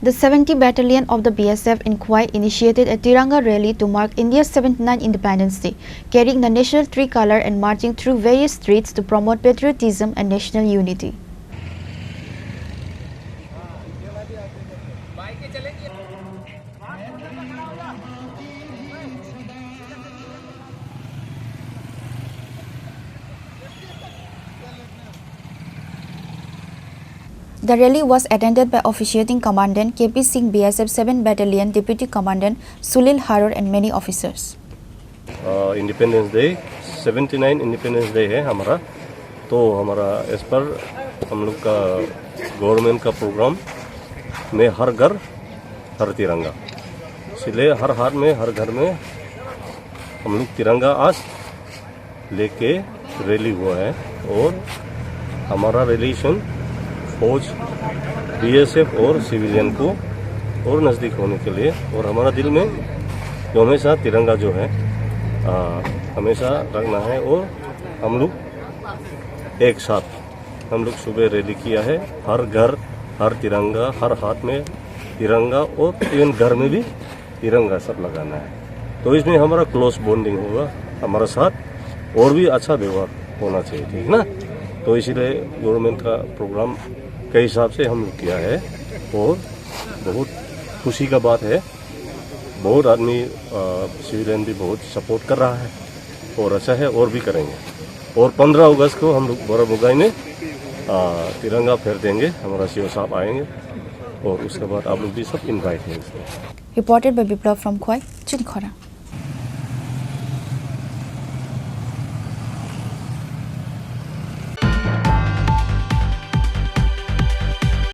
The 70 Battalion of the BSF in Khwai initiated a Tiranga rally to mark India's 79th Independence Day, carrying the national tricolour and marching through various streets to promote patriotism and national unity. The rally was attended by officiating Commandant KP Singh, BSF 7 Battalion Deputy Commandant Sulil Haror and many officers. Independence day 79 independence day है हमारा, तो हमारा इस पर हम लोग का government का प्रोग्राम में हर घर हर तिरंगा, इसलिए हर हाथ में हर घर में हम लोग तिरंगा आज लेके रैली हुआ है। और हमारा रिलेशन फौज बीएसएफ और सिविलियन को और नज़दीक होने के लिए, और हमारा दिल में जो हमेशा तिरंगा जो है हमेशा रखना है। और हम लोग एक साथ हम लोग सुबह रैली किया है, हर घर हर तिरंगा, हर हाथ में तिरंगा और इवन घर में भी तिरंगा सब लगाना है। तो इसमें हमारा क्लोज बॉन्डिंग होगा, हमारा साथ और भी अच्छा व्यवहार होना चाहिए, ठीक ना। तो इसीलिए गवर्नमेंट का प्रोग्राम के हिसाब से हम लोग किया है और बहुत खुशी का बात है। बहुत आदमी सिविलियन भी बहुत सपोर्ट कर रहा है और अच्छा है, और भी करेंगे। और 15 अगस्त को हम लोग बोरा बुगाई में तिरंगा फेर देंगे, हमारा सीओ साहब आएंगे और उसके बाद आप लोग भी सब इनवाइट हैं। Reported by Biplav from Khwai, Chinkhora.